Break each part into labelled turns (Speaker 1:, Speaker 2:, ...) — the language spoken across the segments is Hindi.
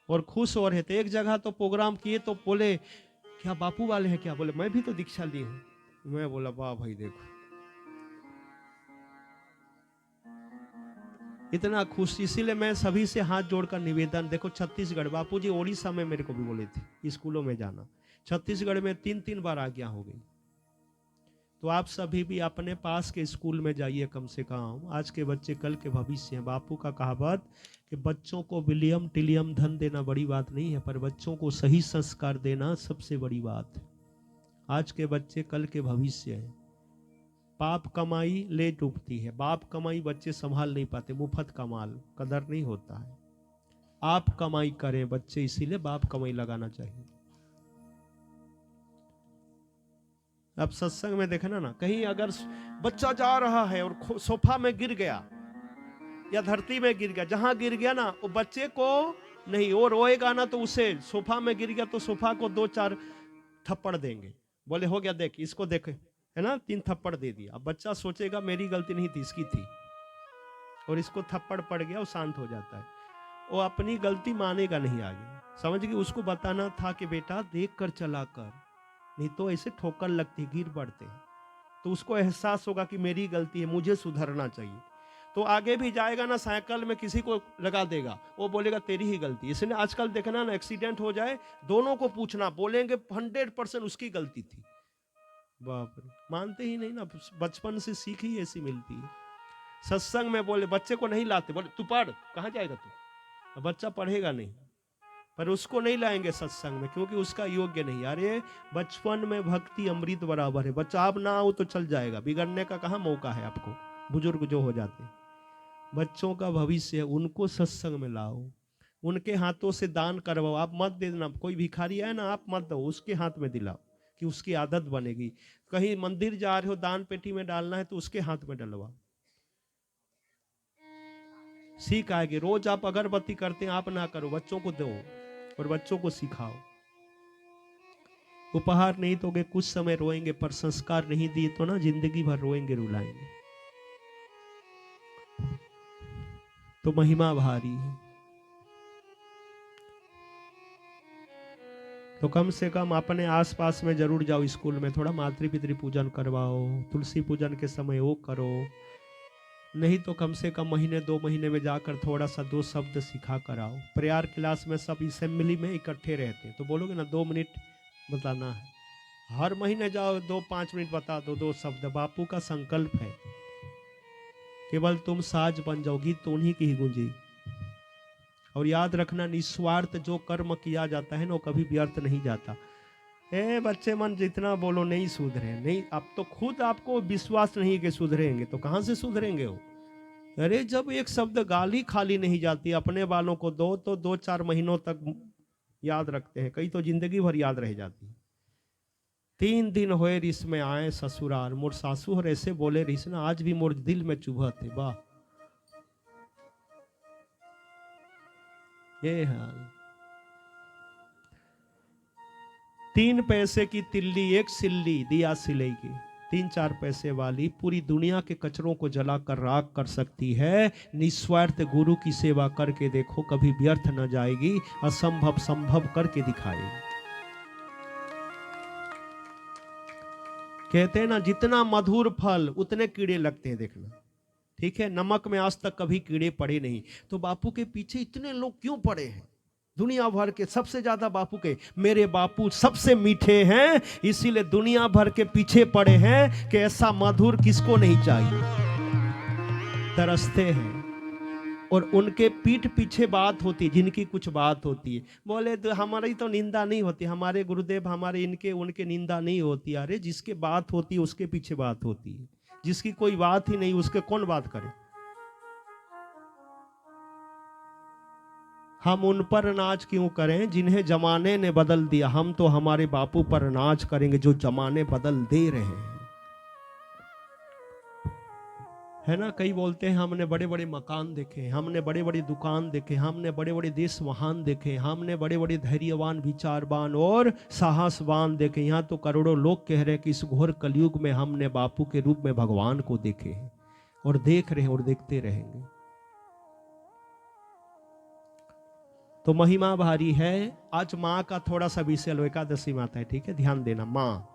Speaker 1: और खुश हो रहे थे। एक जगह तो प्रोग्राम किए तो बोले क्या बापू वाले हैं क्या? बोले मैं भी तो दीक्षा ली हूं। मैं बोला वाह भाई, देखो इतना खुश। इसीलिए मैं सभी से हाथ जोड़कर निवेदन, देखो छत्तीसगढ़, बापूजी ओडिशा में मेरे को भी बोले थे स्कूलों में जाना, छत्तीसगढ़ में 3-3 बार आज्ञा हो गई। तो आप सभी भी अपने पास के स्कूल में जाइए कम से कम। आज के बच्चे कल के भविष्य हैं। बापू का कहावत कि बच्चों को विलियम टिलियम धन देना बड़ी बात नहीं है, पर बच्चों को सही संस्कार देना सबसे बड़ी बात है। आज के बच्चे कल के भविष्य हैं। पाप कमाई ले डूबती है, बाप कमाई बच्चे संभाल नहीं पाते, मुफ्त कमाल कदर नहीं होता है। आप कमाई करें बच्चे, इसीलिए बाप कमाई लगाना चाहिए। अब सत्संग में देखना ना, कहीं अगर बच्चा जा रहा है और सोफा में गिर गया या धरती में गिर गया, जहां गिर गया ना वो बच्चे को नहीं, वो रोएगा ना तो उसे, सोफा में गिर गया तो सोफा को 2-4 थप्पड़ देंगे, बोले हो गया देख इसको देख, है ना, 3 थप्पड़ दे दिया। अब बच्चा सोचेगा मेरी गलती नहीं थी, इसकी थी, और इसको थप्पड़ पड़ गया, वो शांत हो जाता है। वो अपनी गलती मानेगा नहीं आगे, समझ गए। उसको बताना था कि बेटा देख कर चला कर, नहीं तो ऐसे ठोकर लगती, गिर पड़ते हैं। तो उसको एहसास होगा कि मेरी गलती है, मुझे सुधरना चाहिए। तो आगे भी जाएगा ना, साइकिल में किसी को लगा देगा, वो बोलेगा तेरी ही गलती। इसलिए आजकल देखना ना, एक्सीडेंट हो जाए दोनों को पूछना, बोलेंगे 100% उसकी गलती थी। बाप रे, मानते ही नहीं ना, बचपन से सीख ही ऐसी मिलती है। सत्संग में बोले बच्चे को नहीं लाते, बोले तू पढ़, कहाँ जाएगा तू, बच्चा पढ़ेगा नहीं, पर उसको नहीं लाएंगे सत्संग में क्योंकि उसका योग्य नहीं। अरे बचपन में भक्ति अमृत बराबर है, बच्चा आप ना आओ तो चल जाएगा, बिगड़ने का कहाँ मौका है आपको। बुजुर्ग जो हो जाते, बच्चों का भविष्य है, उनको सत्संग में लाओ, उनके हाथों से दान करवाओ। आप मत दे देना, कोई भिखारी है ना, आप मत दो, उसके हाथ में दिलाओ कि उसकी आदत बनेगी। कहीं मंदिर जा रहे हो, दान पेटी में डालना है तो उसके हाथ में डलवाओ, सीख आएगी। रोज आप अगरबत्ती करते हैं, आप ना करो, बच्चों को दो और बच्चों को सिखाओ। उपहार नहीं दोगे कुछ समय रोएंगे, पर संस्कार नहीं दिए तो ना जिंदगी भर रोएंगे रुलाएंगे। तो महिमा भारी है। तो कम से कम अपने आसपास में जरूर जाओ, स्कूल में थोड़ा मातृ पितृ पूजन करवाओ, तुलसी पूजन के समय वो करो, नहीं तो कम से कम महीने 2 महीने में जाकर थोड़ा सा 2 शब्द सिखा कर आओ। प्रेयर क्लास में सब असेंबली में इकट्ठे रहते हैं तो बोलोगे ना 2 मिनट बताना है, हर महीने जाओ 2-5 मिनट बता दो 2 शब्द। बापू का संकल्प है केवल तुम साज बन जाओ, गीत तो उन्हीं की ही गूंजी। और याद रखना, निस्वार्थ जो कर्म किया जाता है ना, वो कभी व्यर्थ नहीं जाता। ए बच्चे मन जितना बोलो नहीं सुधरे, नहीं, अब तो खुद आपको विश्वास नहीं कि सुधरेंगे, तो कहां से सुधरेंगे हो। अरे जब एक शब्द गाली खाली नहीं जाती, अपने वालों को दो तो 2-4 महीनों तक याद रखते हैं, कई तो जिंदगी भर याद रह जाती है। 3 दिन हुए रिस में आए ससुराल, मोर सासू और ऐसे बोले रिस ना, आज भी मोर दिल में चुभा थे। वाह, ये हाल। 3 पैसे की तिल्ली एक सिल्ली दिया सिले की, 3-4 पैसे वाली पूरी दुनिया के कचरों को जलाकर राख कर सकती है। निस्वार्थ गुरु की सेवा करके देखो, कभी व्यर्थ न जाएगी, असंभव संभव करके दिखाएगी। कहते हैं ना, जितना मधुर फल उतने कीड़े लगते हैं, देखना ठीक है। नमक में आज तक कभी कीड़े पड़े नहीं, तो बापू के पीछे इतने लोग क्यों पड़े हैं? दुनिया भर के सबसे ज्यादा बापू के, मेरे बापू सबसे मीठे हैं, इसीलिए दुनिया भर के पीछे पड़े हैं कि ऐसा मधुर किसको नहीं चाहिए, तरसते हैं। और उनके पीठ पीछे बात होती है, जिनकी कुछ बात होती है, बोले तो हमारी तो निंदा नहीं होती, हमारे गुरुदेव हमारे इनके उनके निंदा नहीं होती। अरे जिसके बात होती है उसके पीछे बात होती है, जिसकी कोई बात ही नहीं उसके कौन बात करे। हम उन पर नाच क्यों करें जिन्हें जमाने ने बदल दिया, हम तो हमारे बापू पर नाच करेंगे जो जमाने बदल दे रहे हैं, है ना। कई बोलते हैं हमने बड़े बड़े मकान देखे, हमने बड़े बड़े दुकान देखे, हमने बड़े बड़े देश महान देखे, हमने बड़े बड़े धैर्यवान विचारवान और साहसवान देखे। यहाँ तो करोड़ों लोग कह रहे हैं कि इस घोर कलयुग में हमने बापू के रूप में भगवान को देखे हैं, और देख रहे हैं और देखते रहेंगे। तो महिमा भारी है। आज माँ का थोड़ा सा विषय लो, एकादशी माता है, ठीक है, ध्यान देना। माँ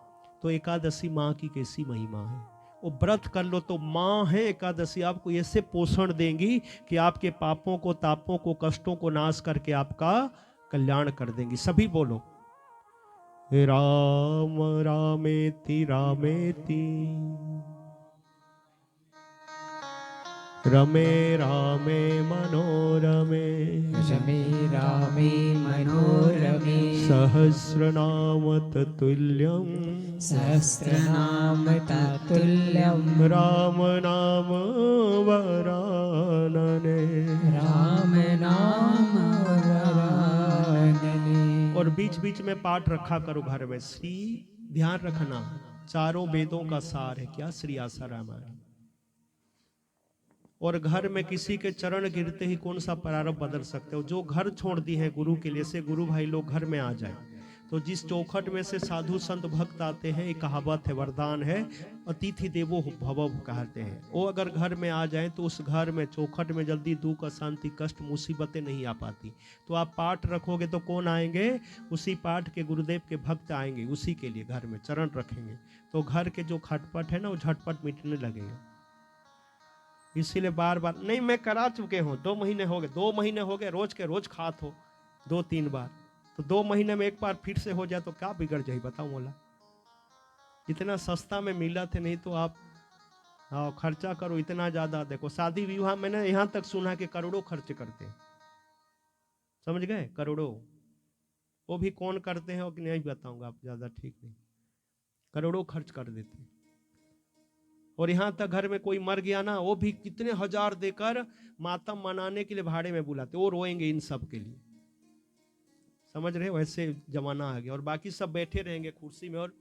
Speaker 1: तो एकादशी माँ की कैसी महिमा है, वो व्रत कर लो तो माँ है एकादशी, आपको ऐसे पोषण देंगी कि आपके पापों को, तापों को, कष्टों को नाश करके आपका कल्याण कर देंगी। सभी बोलो, राम रामेति रामेति रमे रामे मनोरमे,
Speaker 2: रमे रामे मनोरमे,
Speaker 1: सहस्रनाम तत्तुल्यं,
Speaker 2: सहस्रनाम तत्तुल्यं,
Speaker 1: राम नाम वरानने,
Speaker 2: राम नाम वरानने।
Speaker 1: और बीच बीच में पाठ रखा करो घर में। श्री, ध्यान रखना, चारों वेदों का सार है क्या, श्री आसा रामायण। और घर में किसी के चरण गिरते ही कौन सा प्रारब्ध बदल सकते हो। जो घर छोड़ दी है गुरु के लिए, से गुरु भाई लोग घर में आ जाए, तो जिस चौखट में से साधु संत भक्त आते हैं, एक कहावत है, वरदान है, अतिथि देवो भव कहते हैं, वो अगर घर में आ जाए तो उस घर में, चौखट में जल्दी दुख, अशांति, कष्ट, मुसीबतें नहीं आ पाती। तो आप पाठ रखोगे तो कौन आएंगे, उसी पाठ के गुरुदेव के भक्त आएंगे, उसी के लिए घर में चरण रखेंगे, तो घर के जो खटपट है ना, वो झटपट मिटने लगेगा। इसीलिए बार बार नहीं, मैं करा चुके हूँ, 2 महीने हो गए, 2 महीने हो गए, रोज के रोज खात हो 2-3 बार, तो 2 महीने में एक बार फिर से हो जाए तो क्या बिगड़ जाए, बताओ मोला। इतना सस्ता में मिला थे, नहीं तो आप हाँ खर्चा करो इतना ज्यादा। देखो शादी विवाह मैंने यहाँ तक सुना कि करोड़ों खर्च करते हैं, समझ गए, करोड़ों। वो भी कौन करते हैं वो नहीं बताऊंगा, आप ज्यादा ठीक नहीं, करोड़ों खर्च कर देते हैं। और यहाँ तक घर में कोई मर गया ना, वो भी कितने हजार देकर मातम मनाने के लिए भाड़े में बुलाते, वो रोएंगे इन सब के लिए, समझ रहे हो, वैसे जमाना आ गया। और बाकी सब बैठे रहेंगे कुर्सी में और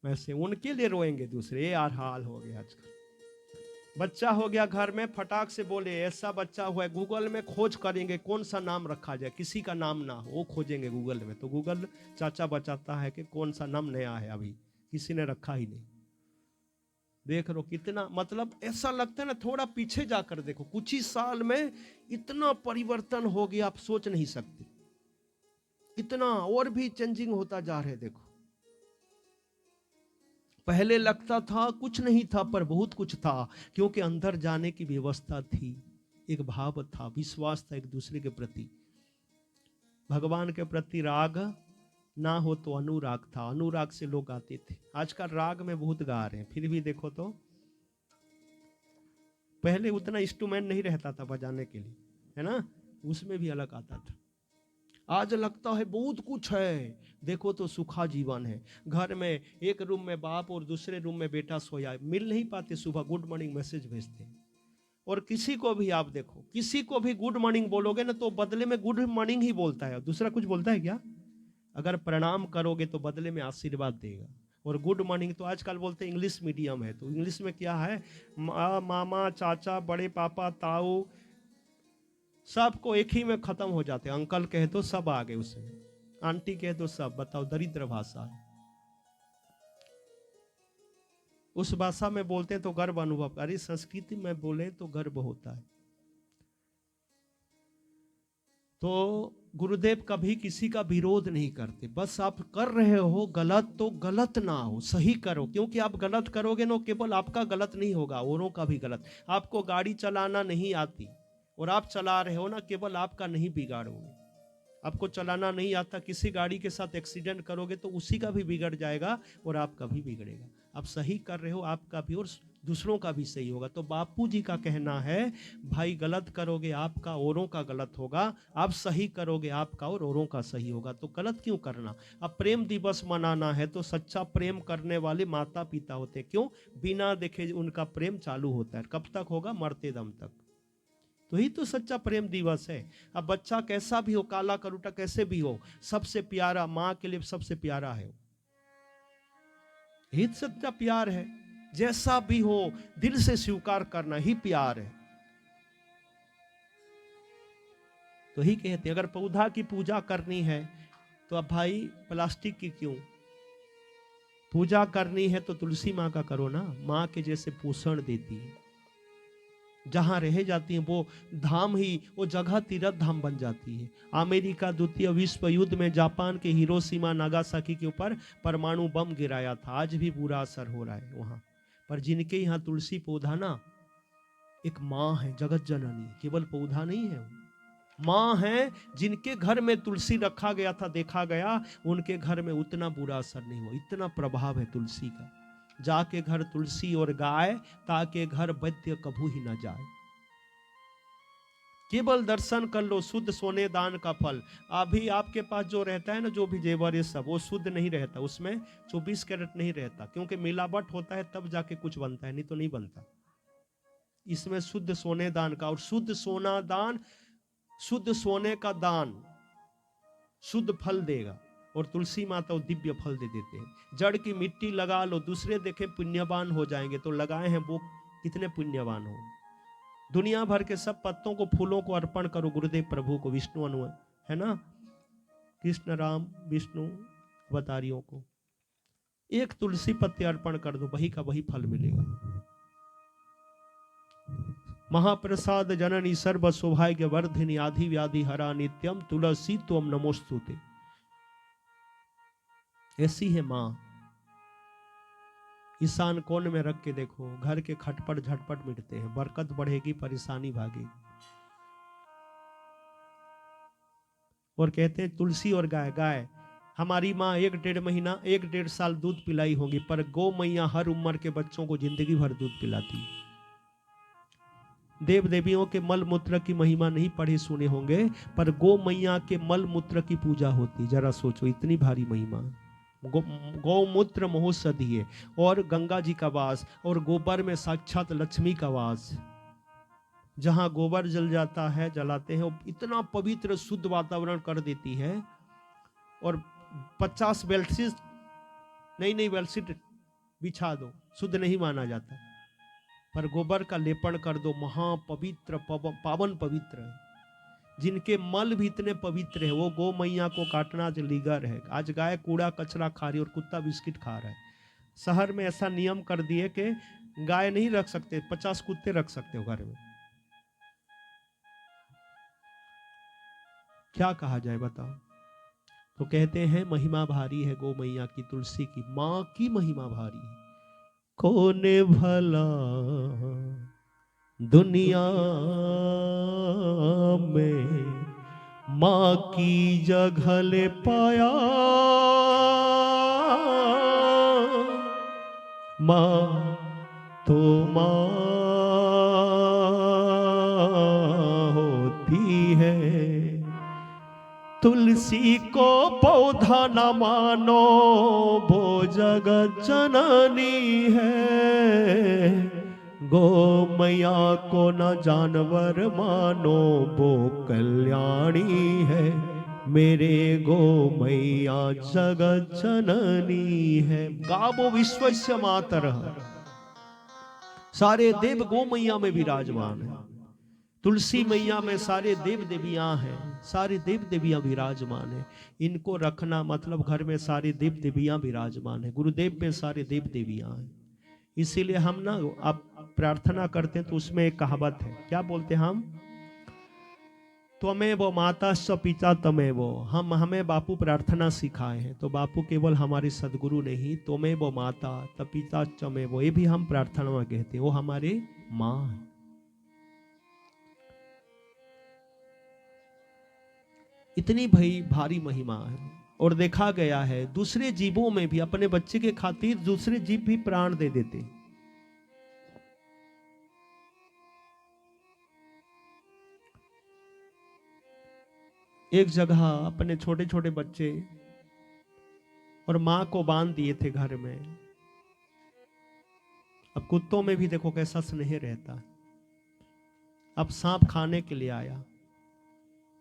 Speaker 1: वैसे उनके लिए रोएंगे दूसरे, ये यार हाल हो गया आजकल। बच्चा हो गया घर में, फटाक से बोले ऐसा बच्चा हुआ है, गूगल में खोज करेंगे कौन सा नाम रखा जाए, किसी का नाम ना हो वो खोजेंगे गूगल में, तो गूगल चाचा बताता है कि कौन सा नाम नया है, अभी किसी ने रखा ही नहीं। देख लो कितना, मतलब ऐसा लगता है ना, थोड़ा पीछे जाकर देखो, कुछ ही साल में इतना परिवर्तन हो गया, आप सोच नहीं सकते, इतना और भी चेंजिंग होता जा रहा है। देखो पहले लगता था कुछ नहीं था, पर बहुत कुछ था, क्योंकि अंदर जाने की व्यवस्था थी, एक भाव था, विश्वास था एक दूसरे के प्रति, भगवान के प्रति राग ना हो तो अनुराग था, अनुराग से लोग आते थे। आजकल राग में बहुत गा रहे हैं, फिर भी देखो तो पहले उतना इंस्ट्रूमेंट नहीं रहता था बजाने के लिए, है ना, उसमें भी अलग आता था। आज लगता है बहुत कुछ है, देखो तो सुखा जीवन है। घर में एक रूम में बाप और दूसरे रूम में बेटा सोया, मिल नहीं पाते, सुबह गुड मॉर्निंग मैसेज भेजते। और किसी को भी आप देखो, किसी को भी गुड मॉर्निंग बोलोगे ना तो बदले में गुड मॉर्निंग ही बोलता है, दूसरा कुछ बोलता है क्या। अगर प्रणाम करोगे तो बदले में आशीर्वाद देगा। और गुड मॉर्निंग तो आजकल बोलते हैं इंग्लिश मीडियम है, तो इंग्लिश में क्या है, मामा, चाचा, बड़े पापा, ताऊ, सबको एक ही में खत्म हो जाते हैं। अंकल कहे तो सब आ गए उसमें, आंटी कहे तो सब, बताओ दरिद्र भाषा है। उस भाषा में बोलते हैं तो गर्व अनुभव, अरे संस्कृति में बोले तो गर्व होता है। तो गुरुदेव कभी किसी का विरोध नहीं करते, बस आप कर रहे हो गलत तो गलत ना हो, सही करो, क्योंकि आप गलत करोगे ना, केवल आपका गलत नहीं होगा, औरों का भी गलत। आपको गाड़ी चलाना नहीं आती और आप चला रहे हो ना, केवल आपका नहीं बिगाड़ोगे। आपको चलाना नहीं आता, किसी गाड़ी के साथ एक्सीडेंट करोगे तो उसी का भी बिगड़ जाएगा और आपका भी बिगड़ेगा। आप सही कर रहे हो, आपका भी और दूसरों का भी सही होगा। तो बापू जी का कहना है, भाई गलत करोगे आपका औरों का गलत होगा, आप सही करोगे आपका और औरों का सही होगा। तो गलत क्यों करना। अब प्रेम दिवस मनाना है तो सच्चा प्रेम करने वाले माता पिता होते हैं, क्यों, बिना देखे उनका प्रेम चालू होता है, कब तक होगा, मरते दम तक। तो ही तो सच्चा प्रेम दिवस है। अब बच्चा कैसा भी हो, काला करूटा कैसे भी हो, सबसे प्यारा माँ के लिए सबसे प्यारा है, ही सच्चा प्यार है। जैसा भी हो दिल से स्वीकार करना ही प्यार है। तो ही कहते अगर पौधा की पूजा करनी है तो अब भाई प्लास्टिक की क्यों पूजा करनी है, तो तुलसी माँ का करो ना, माँ के जैसे पोषण देती है। जहां रह जाती हैं वो धाम ही, वो जगह तीर्थ धाम बन जाती है। अमेरिका द्वितीय विश्व युद्ध में जापान के हिरोशिमा नागासाकी के ऊपर परमाणु बम गिराया था, आज भी बुरा असर हो रहा है वहां पर। जिनके यहाँ तुलसी पौधा ना, एक माँ है जगत जननी, केवल पौधा नहीं है, माँ है। जिनके घर में तुलसी रखा गया था, देखा गया उनके घर में उतना बुरा असर नहीं हुआ, इतना प्रभाव है तुलसी का। जाके घर तुलसी और गाय, ताके घर वैद्य कभू ही न जाए। केवल दर्शन कर लो, शुद्ध सोने दान का फल। अभी आपके पास जो रहता है ना, जो भी जेवर ये सब, वो शुद्ध नहीं रहता, उसमें 24 कैरेट नहीं रहता, क्योंकि मिलावट होता है तब जाके कुछ बनता है, नहीं तो नहीं बनता। इसमें शुद्ध सोने दान का, और शुद्ध सोना दान, शुद्ध सोने का दान शुद्ध फल देगा। और तुलसी माता दिव्य फल दे देते हैं। जड़ की मिट्टी लगा लो, दूसरे देखें पुण्यवान हो जाएंगे, तो लगाए हैं वो कितने पुण्यवान हो। दुनिया भर के सब पत्तों को, फूलों को अर्पण करो गुरुदेव प्रभु को, विष्णु अनु है ना, कृष्ण राम विष्णु अवतारियों को, एक तुलसी पत्ते अर्पण कर दो, वही का वही फल मिलेगा। महाप्रसाद जननी सर्व सौभाग्य वर्धिनी आधि व्याधि हरा नित्यम तुलसी त्वम नमोस्तुते। ऐसी है मां। ईशान कोण में रख के देखो, घर के खटपट झटपट मिटते हैं, बरकत बढ़ेगी, परेशानी भागेगी। और कहते हैं तुलसी और गाय, गाय हमारी माँ 1-1.5 साल दूध पिलाई होगी, पर गौ मैया हर उम्र के बच्चों को जिंदगी भर दूध पिलाती है। देव देवियों के मल मूत्र की महिमा नहीं पढ़े सुने होंगे, पर गौ मैया के मल मूत्र की पूजा होती। जरा सोचो, इतनी भारी महिमा। गौमूत्र महोषधि है, और गंगा जी का वास, और गोबर में साक्षात लक्ष्मी का वास। जहां गोबर जल जाता है, जलाते हैं, इतना पवित्र शुद्ध वातावरण कर देती है। और 50 बेडशीट, नई बेडशीट बिछा दो, शुद्ध नहीं माना जाता, पर गोबर का लेपन कर दो, महापवित्र पावन पवित्र है। जिनके मल भी इतने पवित्र है, वो गौ मैया को काटना आज लीगर है। आज गाय कूड़ा कचरा खा रही और कुत्ता बिस्किट खा रहा है। शहर में ऐसा नियम कर दिए कि गाय नहीं रख सकते, 50 कुत्ते रख सकते हो घर में। क्या कहा जाए बताओ। तो कहते हैं महिमा भारी है गौ मैया की, तुलसी की, मां की महिमा भारी है। कोने भला दुनिया में माँ की जगह ले पाया, माँ तो माँ होती है। तुलसी को पौधा न मानो, वो जगत जननी है। गौ मैया को न जानवर मानो, वो कल्याणी है। मेरे गौ मैया जगत जननी है। गावो विश्वस्य मातरः, सारे देव गौ मैया में विराजमान है। तुलसी मैया में सारे देव देवियां हैं, सारे देव देवियां विराजमान है। इनको रखना मतलब घर में सारे देव देवियां विराजमान है। गुरुदेव में सारे देव देवियां हैं। इसीलिए हम ना, आप प्रार्थना करते हैं तो उसमें एक कहावत है, क्या बोलते हैं हम? त्वमेव माताश्च पिता तमेव। हमें बापू प्रार्थना सिखाए हैं, तो बापू केवल हमारे सदगुरु नहीं, त्वमेव माता त पिता तमेव, ये भी हम प्रार्थना में कहते हैं, वो हमारे माँ है। इतनी भारी महिमा है। और देखा गया है दूसरे जीवों में भी, अपने बच्चे के खातिर दूसरे जीव भी प्राण दे देते। एक जगह अपने छोटे छोटे बच्चे और मां को बांध दिए थे घर में। अब कुत्तों में भी देखो कैसा स्नेह रहता है। अब सांप खाने के लिए आया,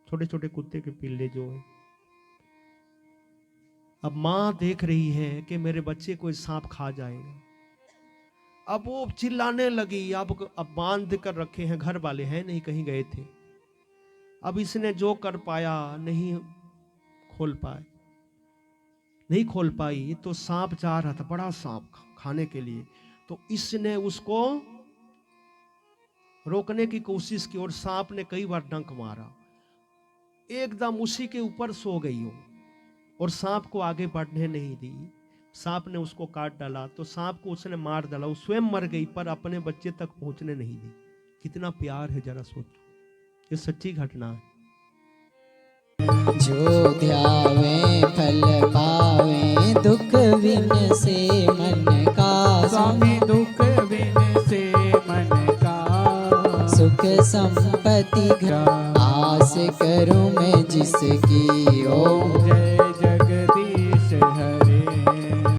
Speaker 1: छोटे छोटे कुत्ते के पिल्ले जो है। अब मां देख रही है कि मेरे बच्चे को सांप खा जाएगा। अब वो चिल्लाने लगी। अब बांध कर रखे हैं, घर वाले हैं नहीं, कहीं गए थे। अब इसने जो कर पाया, नहीं खोल पाई। तो सांप जा रहा था, बड़ा सांप खाने के लिए। तो इसने उसको रोकने की कोशिश की और सांप ने कई बार डंक मारा, एकदम उसी के ऊपर सो गई हो और सांप को आगे बढ़ने नहीं दी। सांप ने उसको काट डाला तो सांप को उसने मार डाला, वो स्वयं मर गई पर अपने बच्चे तक पहुंचने नहीं दी। कितना प्यार है, जरा सोचो, ये सच्ची घटना है।
Speaker 2: जो ध्यावे फल पावे, दुख विन से मन का
Speaker 3: स्वामी दुख बिन से मन का,
Speaker 2: सुख संपत्ति आस करूं मैं जिसकी। ओम
Speaker 3: जय